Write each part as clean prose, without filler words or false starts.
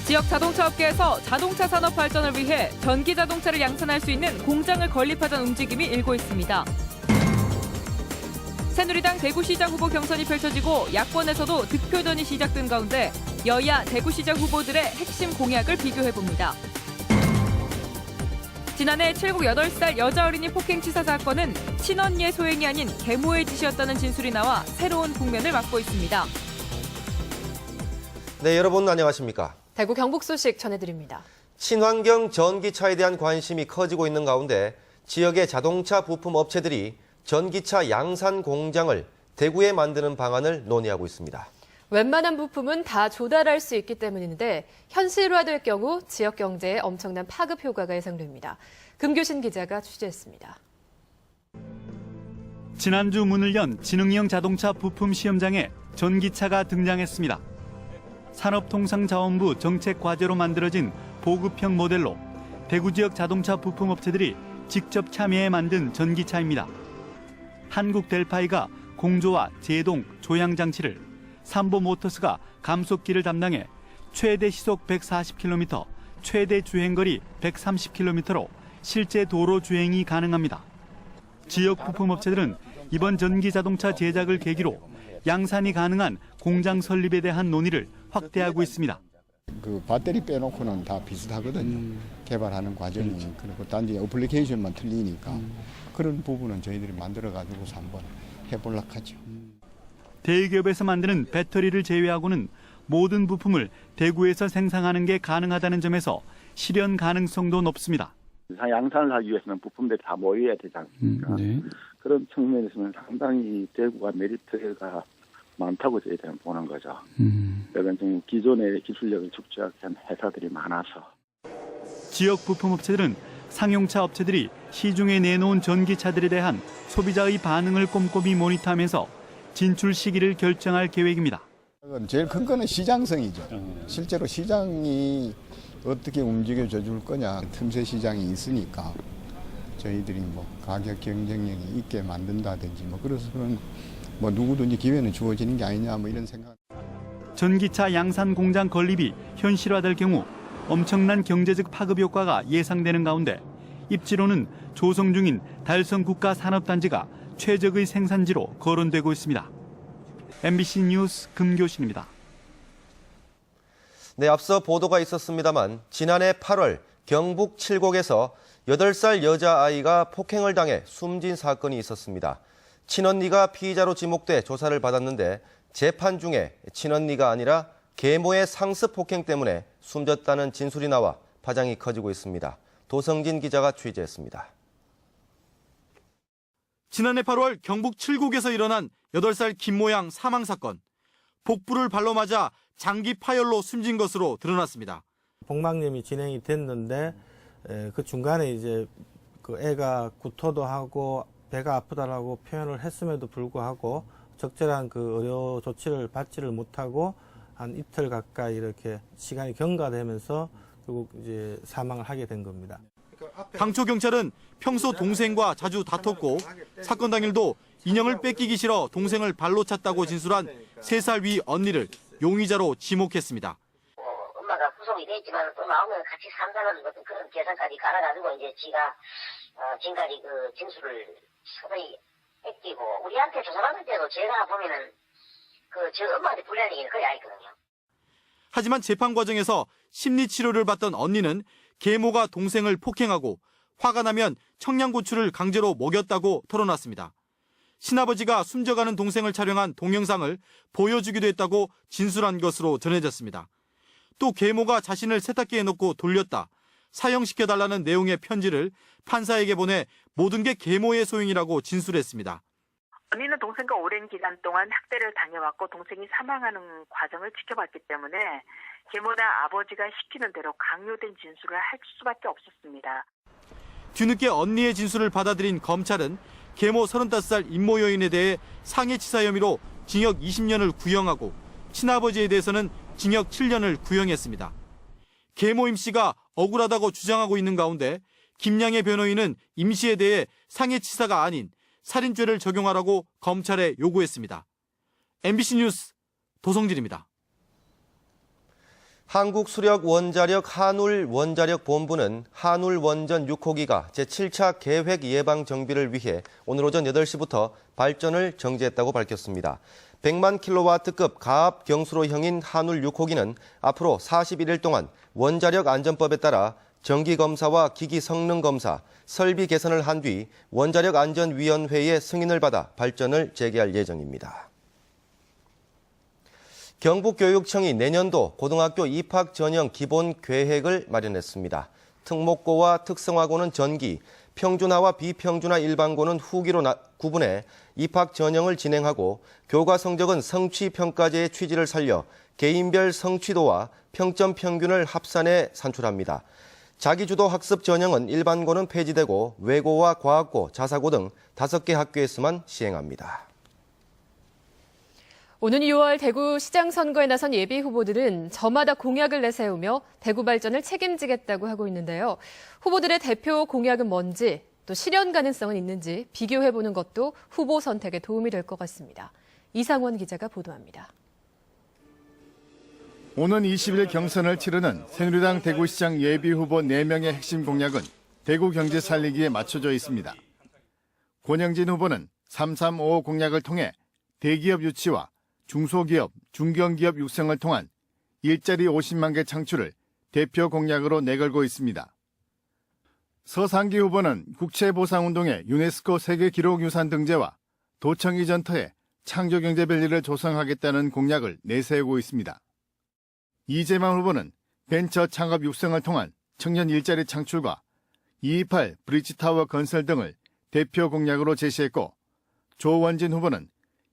지역 자동차 업계에서 자동차 산업 발전을 위해 전기 자동차를 양산할 수 있는 공장을 건립하자는 움직임이 일고 있습니다. 새누리당 대구시장 후보 경선이 펼쳐지고 야권에서도 득표전이 시작된 가운데 여야 대구시장 후보들의 핵심 공약을 비교해봅니다. 지난해 7살 여자 어린이 폭행치사 사건은 친언니의 소행이 아닌 계모의 짓이었다는 진술이 나와 새로운 국면을 맞고 있습니다. 네, 여러분 안녕하십니까? 대구 경북 소식 전해드립니다. 친환경 전기차에 대한 관심이 커지고 있는 가운데 지역의 자동차 부품 업체들이 전기차 양산 공장을 대구에 만드는 방안을 논의하고 있습니다. 웬만한 부품은 다 조달할 수 있기 때문인데 현실화될 경우 지역 경제에 엄청난 파급 효과가 예상됩니다. 금교신 기자가 취재했습니다. 지난주 문을 연 지능형 자동차 부품 시험장에 전기차가 등장했습니다. 산업통상자원부 정책과제로 만들어진 보급형 모델로 대구 지역 자동차 부품 업체들이 직접 참여해 만든 전기차입니다. 한국델파이가 공조와 제동, 조향장치를, 삼보모터스가 감속기를 담당해 최대 시속 140km, 최대 주행거리 130km로 실제 도로 주행이 가능합니다. 지역 부품업체들은 이번 전기자동차 제작을 계기로 양산이 가능한 공장 설립에 대한 논의를 확대하고 있습니다. 그 배터리 빼놓고는 다 비슷하거든요. 개발하는 과정이. 그리고 단지 어플리케이션만 틀리니까 그런 부분은 저희들이 만들어가지고서 한번 해보려고 하죠. 대기업에서 만드는 배터리를 제외하고는 모든 부품을 대구에서 생산하는 게 가능하다는 점에서 실현 가능성도 높습니다. 양산을 하기 위해서는 부품들이 다 모여야 되지 않습니까? 네. 그런 측면에서는 상당히 대구가 메리트가 많다고 저희들은 보는 거죠. 이건 좀 기존의 기술력을 축적한 회사들이 많아서. 지역 부품업체들은 상용차 업체들이 시중에 내놓은 전기차들에 대한 소비자의 반응을 꼼꼼히 모니터하면서 진출 시기를 결정할 계획입니다. 제일 큰 거는 시장성이죠. 실제로 시장이 어떻게 움직여줘 줄 거냐. 틈새 시장이 있으니까 저희들이 뭐 가격 경쟁력이 있게 만든다든지 그래서는 누구든지 기회는 주어지는 게 아니냐 이런 생각. 전기차 양산 공장 건립이 현실화될 경우 엄청난 경제적 파급 효과가 예상되는 가운데 입지로는 조성 중인 달성 국가산업단지가 최적의 생산지로 거론되고 있습니다. MBC 뉴스 금교신입니다. 네, 앞서 보도가 있었습니다만 지난해 8월 경북 칠곡에서 8살 여자아이가 폭행을 당해 숨진 사건이 있었습니다. 친언니가 피의자로 지목돼 조사를 받았는데 재판 중에 친언니가 아니라 계모의 상습 폭행 때문에 숨졌다는 진술이 나와 파장이 커지고 있습니다. 도성진 기자가 취재했습니다. 지난해 8월 경북 칠곡에서 일어난 8살 김모양 사망 사건. 복부를 발로 맞아 장기 파열로 숨진 것으로 드러났습니다. 복막염이 진행이 됐는데 그 중간에 이제 그 애가 구토도 하고 배가 아프다라고 표현을 했음에도 불구하고 적절한 그 의료 조치를 받지를 못하고 한 이틀 가까이 이렇게 시간이 경과되면서 결국 이제 사망을 하게 된 겁니다. 당초 경찰은 평소 동생과 자주 다퉜고 사건 당일도 인형을 뺏기기 싫어 동생을 발로 찼다고 진술한 3살 위 언니를 용의자로 지목했습니다. 엄마가 구속이 됐지만 또 나오면 같이 산다는 그런 계산까지 깔아가지고 이제 지가 지금까지 그 진술을 서서히 뺏기고 우리한테 조사받을 때도 제가 보면은 저 엄마한테 불리한 얘기는 거의 안 했거든요. 하지만 재판 과정에서 심리 치료를 받던 언니는 계모가 동생을 폭행하고 화가 나면 청양고추를 강제로 먹였다고 털어놨습니다. 친아버지가 숨져가는 동생을 촬영한 동영상을 보여주기도 했다고 진술한 것으로 전해졌습니다. 또 계모가 자신을 세탁기에 넣고 돌렸다, 사형시켜달라는 내용의 편지를 판사에게 보내 모든 게 계모의 소행이라고 진술했습니다. 언니는 동생과 오랜 기간 동안 학대를 당해왔고 동생이 사망하는 과정을 지켜봤기 때문에 계모나 아버지가 시키는 대로 강요된 진술을 할 수밖에 없었습니다. 뒤늦게 언니의 진술을 받아들인 검찰은 계모 35살 임모 여인에 대해 상해치사 혐의로 징역 20년을 구형하고 친아버지에 대해서는 징역 7년을 구형했습니다. 계모 임 씨가 억울하다고 주장하고 있는 가운데 김양의 변호인은 임 씨에 대해 상해치사가 아닌 살인죄를 적용하라고 검찰에 요구했습니다. MBC 뉴스 도성진입니다. 한국수력원자력 한울원자력본부는 한울원전 6호기가 제7차 계획 예방 정비를 위해 오늘 오전 8시부터 발전을 정지했다고 밝혔습니다. 100만 킬로와트급 가압 경수로형인 한울 6호기는 앞으로 41일 동안 원자력 안전법에 따라 정기검사와 기기 성능 검사, 설비 개선을 한 뒤 원자력 안전위원회의 승인을 받아 발전을 재개할 예정입니다. 경북교육청이 내년도 고등학교 입학 전형 기본 계획을 마련했습니다. 특목고와 특성화고는 전기, 평준화와 비평준화 일반고는 후기로 구분해 입학 전형을 진행하고 교과 성적은 성취평가제의 취지를 살려 개인별 성취도와 평점 평균을 합산해 산출합니다. 자기주도 학습 전형은 일반고는 폐지되고 외고와 과학고, 자사고 등 5개 학교에서만 시행합니다. 오는 2월 대구시장 선거에 나선 예비 후보들은 저마다 공약을 내세우며 대구 발전을 책임지겠다고 하고 있는데요. 후보들의 대표 공약은 뭔지, 또 실현 가능성은 있는지 비교해보는 것도 후보 선택에 도움이 될 것 같습니다. 이상원 기자가 보도합니다. 오는 20일 경선을 치르는 새누리당 대구시장 예비 후보 4명의 핵심 공약은 대구 경제 살리기에 맞춰져 있습니다. 권영진 후보는 3355 공약을 통해 대기업 유치와 중소기업, 중견기업 육성을 통한 일자리 50만 개 창출을 대표 공약으로 내걸고 있습니다. 서상기 후보는 국채보상운동의 유네스코 세계기록유산 등재와 도청 이전터에 창조경제밸리를 조성하겠다는 공약을 내세우고 있습니다. 이재만 후보는 벤처 창업 육성을 통한 청년 일자리 창출과 228 브릿지타워 건설 등을 대표 공약으로 제시했고, 조원진 후보는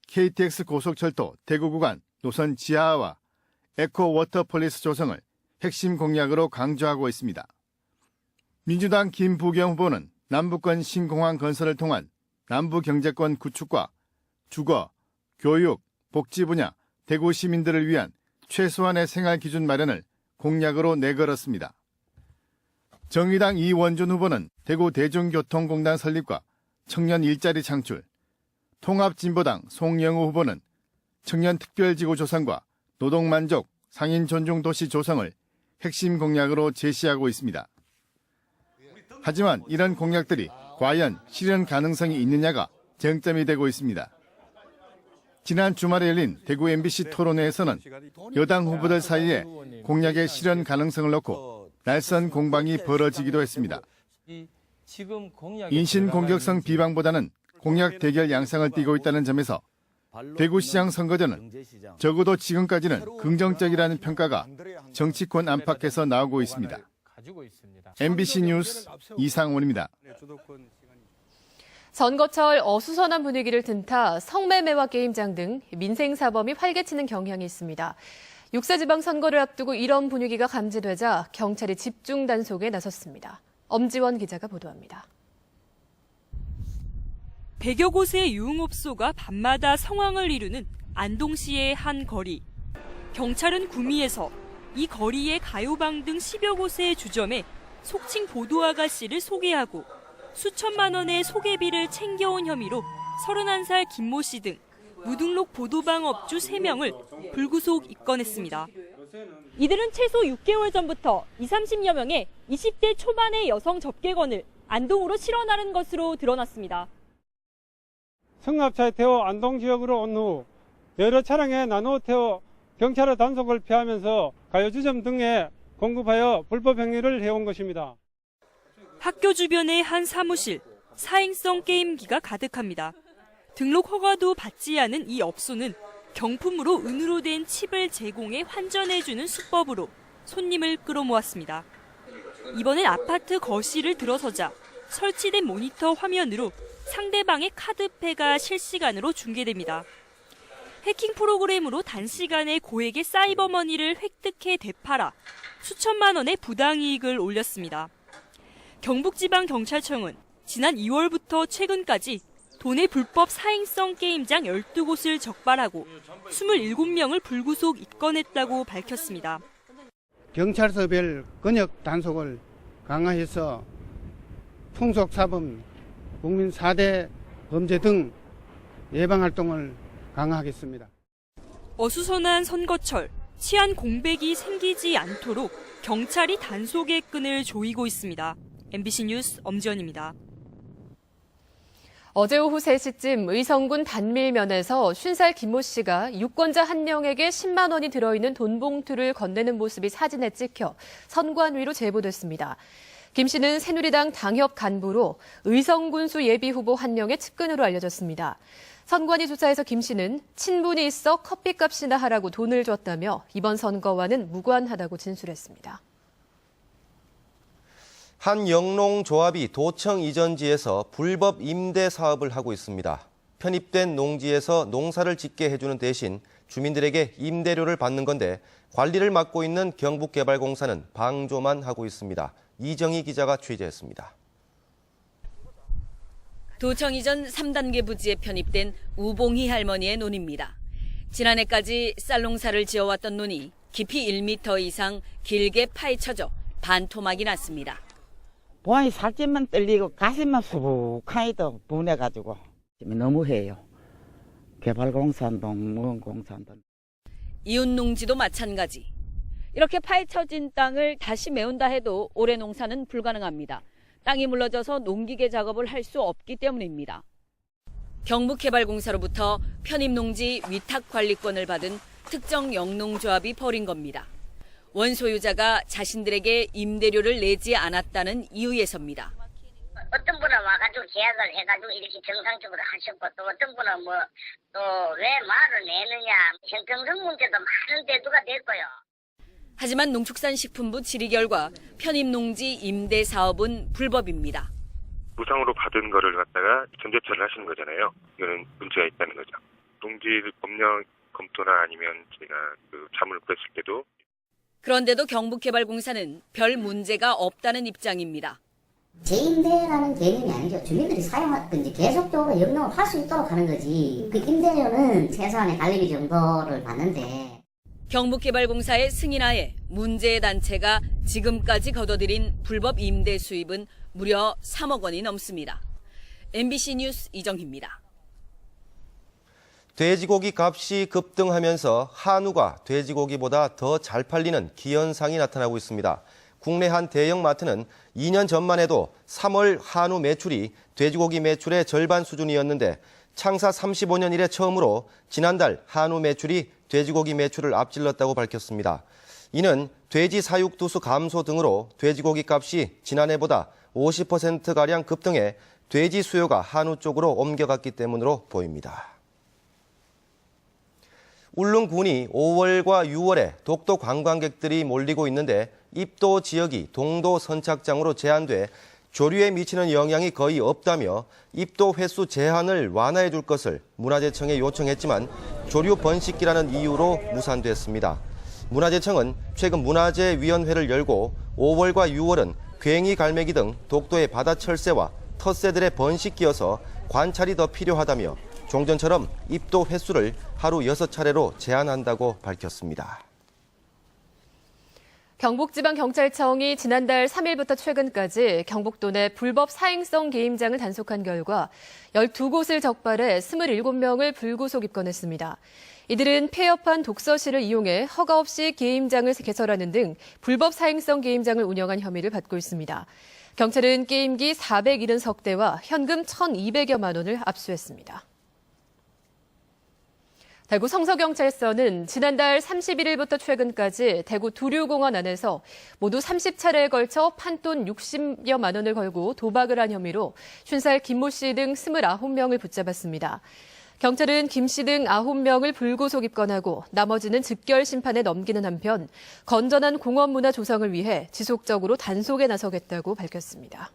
KTX 고속철도 대구 구간 노선 지하화와 에코 워터폴리스 조성을 핵심 공약으로 강조하고 있습니다. 민주당 김부경 후보는 남북권 신공항 건설을 통한 남부 경제권 구축과 주거, 교육, 복지 분야 대구 시민들을 위한 최소한의 생활 기준 마련을 공약으로 내걸었습니다. 정의당 이원준 후보는 대구 대중교통공단 설립과 청년 일자리 창출, 통합진보당 송영우 후보는 청년 특별지구 조성과 노동만족, 상인 존중 도시 조성을 핵심 공약으로 제시하고 있습니다. 하지만 이런 공약들이 과연 실현 가능성이 있느냐가 쟁점이 되고 있습니다. 지난 주말에 열린 대구 MBC 토론회에서는 여당 후보들 사이에 공약의 실현 가능성을 놓고 날선 공방이 벌어지기도 했습니다. 인신 공격성 비방보다는 공약 대결 양상을 띠고 있다는 점에서 대구시장 선거전은 적어도 지금까지는 긍정적이라는 평가가 정치권 안팎에서 나오고 있습니다. MBC 뉴스 이상원입니다. 선거철 어수선한 분위기를 틈타 성매매와 게임장 등 민생사범이 활개치는 경향이 있습니다. 육사지방선거를 앞두고 이런 분위기가 감지되자 경찰이 집중 단속에 나섰습니다. 엄지원 기자가 보도합니다. 100여 곳의 유흥업소가 밤마다 성황을 이루는 안동시의 한 거리. 경찰은 구미에서 이 거리의 가요방 등 10여 곳의 주점에 속칭 보도 아가씨를 소개하고 수천만 원의 소개비를 챙겨온 혐의로 31살 김모 씨 등 무등록 보도방 업주 3명을 불구속 입건했습니다. 이들은 최소 6개월 전부터 20, 30여 명의 20대 초반의 여성 접객원을 안동으로 실어나른 것으로 드러났습니다. 승합차에 태워 안동 지역으로 온 후 여러 차량에 나누어 태워 경찰의 단속을 피하면서 가요주점 등에 공급하여 불법 행위를 해온 것입니다. 학교 주변의 한 사무실, 사행성 게임기가 가득합니다. 등록 허가도 받지 않은 이 업소는 경품으로 은으로 된 칩을 제공해 환전해주는 수법으로 손님을 끌어모았습니다. 이번엔 아파트 거실을 들어서자 설치된 모니터 화면으로 상대방의 카드패가 실시간으로 중계됩니다. 해킹 프로그램으로 단시간에 고액의 사이버머니를 획득해 되팔아 수천만 원의 부당이익을 올렸습니다. 경북지방경찰청은 지난 2월부터 최근까지 도내 불법 사행성 게임장 12곳을 적발하고 27명을 불구속 입건했다고 밝혔습니다. 경찰서별 근역 단속을 강화해서 풍속사범, 국민 4대 범죄 등 예방활동을 강화하겠습니다. 어수선한 선거철, 치안 공백이 생기지 않도록 경찰이 단속의 끈을 조이고 있습니다. MBC 뉴스 엄지연입니다. 어제 오후 3시쯤 의성군 단밀면에서 50살 김모 씨가 유권자 한 명에게 10만 원이 들어있는 돈 봉투를 건네는 모습이 사진에 찍혀 선관위로 제보됐습니다. 김 씨는 새누리당 당협 간부로 의성군수 예비후보 한 명의 측근으로 알려졌습니다. 선관위 조사에서 김 씨는 친분이 있어 커피값이나 하라고 돈을 줬다며 이번 선거와는 무관하다고 진술했습니다. 한 영농조합이 도청 이전지에서 불법 임대 사업을 하고 있습니다. 편입된 농지에서 농사를 짓게 해주는 대신 주민들에게 임대료를 받는 건데 관리를 맡고 있는 경북개발공사는 방조만 하고 있습니다. 이정희 기자가 취재했습니다. 도청 이전 3단계 부지에 편입된 우봉희 할머니의 논입니다. 지난해까지 쌀농사를 지어왔던 논이 깊이 1m 이상 길게 파헤쳐져 반토막이 났습니다. 보안이 살집만 떨리고 가슴만 수북하이도 분해가지고 너무해요. 개발공사도 농공사도. 이웃 농지도 마찬가지. 이렇게 파헤쳐진 땅을 다시 메운다 해도 올해 농사는 불가능합니다. 땅이 물러져서 농기계 작업을 할 수 없기 때문입니다. 경북개발공사로부터 편입농지 위탁관리권을 받은 특정 영농조합이 벌인 겁니다. 원소유자가 자신들에게 임대료를 내지 않았다는 이유에서입니다. 어떤 분은 와가지고 계약을 해가지고 이렇게 정상적으로 하셨고 또 어떤 분은 또 왜 말을 내느냐 형평성 문제도 많은 대두가 됐고요. 하지만 농축산식품부 질의 결과 편입농지 임대 사업은 불법입니다. 무상으로 받은 거를 갖다가 전재차를 하시는 거잖아요. 이거는 문제가 있다는 거죠. 농지 법령 검토나 아니면 제가 자문을 구했을 때도. 그런데도 경북개발공사는 별 문제가 없다는 입장입니다. 재임대라는 개념이 아니죠. 주민들이 사용하든지 계속적으로 영농을 할 수 있도록 하는 거지. 그 임대료는 최소한의 관리비 정도를 받는데. 경북개발공사의 승인하에 문제의 단체가 지금까지 거둬들인 불법 임대 수입은 무려 3억 원이 넘습니다. MBC 뉴스 이정희입니다. 돼지고기 값이 급등하면서 한우가 돼지고기보다 더 잘 팔리는 기현상이 나타나고 있습니다. 국내 한 대형 마트는 2년 전만 해도 3월 한우 매출이 돼지고기 매출의 절반 수준이었는데 창사 35년 이래 처음으로 지난달 한우 매출이 돼지고기 매출을 앞질렀다고 밝혔습니다. 이는 돼지 사육 두수 감소 등으로 돼지고기 값이 지난해보다 50%가량 급등해 돼지 수요가 한우 쪽으로 옮겨갔기 때문으로 보입니다. 울릉군이 5월과 6월에 독도 관광객들이 몰리고 있는데 입도 지역이 동도 선착장으로 제한돼 조류에 미치는 영향이 거의 없다며 입도 횟수 제한을 완화해 줄 것을 문화재청에 요청했지만 조류 번식기라는 이유로 무산됐습니다. 문화재청은 최근 문화재위원회를 열고 5월과 6월은 괭이 갈매기 등 독도의 바다 철새와 텃새들의 번식기여서 관찰이 더 필요하다며 종전처럼 입도 횟수를 하루 6차례로 제한한다고 밝혔습니다. 경북지방경찰청이 지난달 3일부터 최근까지 경북도 내 불법 사행성 게임장을 단속한 결과 12곳을 적발해 27명을 불구속 입건했습니다. 이들은 폐업한 독서실을 이용해 허가 없이 게임장을 개설하는 등 불법 사행성 게임장을 운영한 혐의를 받고 있습니다. 경찰은 게임기 470대 현금 1,200여만 원을 압수했습니다. 대구 성서경찰서는 지난달 31일부터 최근까지 대구 두류공원 안에서 모두 30차례에 걸쳐 판돈 60여만 원을 걸고 도박을 한 혐의로 50살 김모 씨 등 29명을 붙잡았습니다. 경찰은 김 씨 등 9명을 불구속 입건하고 나머지는 즉결 심판에 넘기는 한편 건전한 공원 문화 조성을 위해 지속적으로 단속에 나서겠다고 밝혔습니다.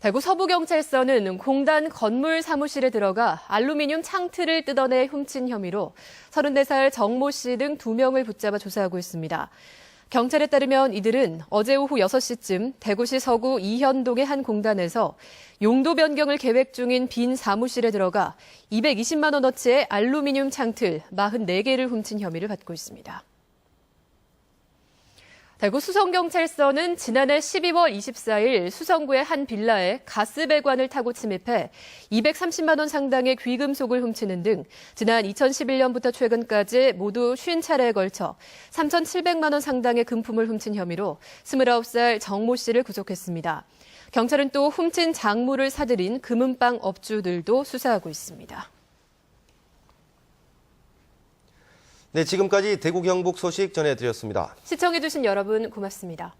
대구 서부경찰서는 공단 건물 사무실에 들어가 알루미늄 창틀을 뜯어내 훔친 혐의로 34살 정모 씨 등 2명을 붙잡아 조사하고 있습니다. 경찰에 따르면 이들은 어제 오후 6시쯤 대구시 서구 이현동의 한 공단에서 용도 변경을 계획 중인 빈 사무실에 들어가 220만 원어치의 알루미늄 창틀 44개를 훔친 혐의를 받고 있습니다. 대구 수성경찰서는 지난해 12월 24일 수성구의 한 빌라에 가스 배관을 타고 침입해 230만 원 상당의 귀금속을 훔치는 등 지난 2011년부터 최근까지 모두 50차례에 걸쳐 3,700만 원 상당의 금품을 훔친 혐의로 29살 정모 씨를 구속했습니다. 경찰은 또 훔친 작물을 사들인 금은방 업주들도 수사하고 있습니다. 네, 지금까지 대구 경북 소식 전해드렸습니다. 시청해주신 여러분 고맙습니다.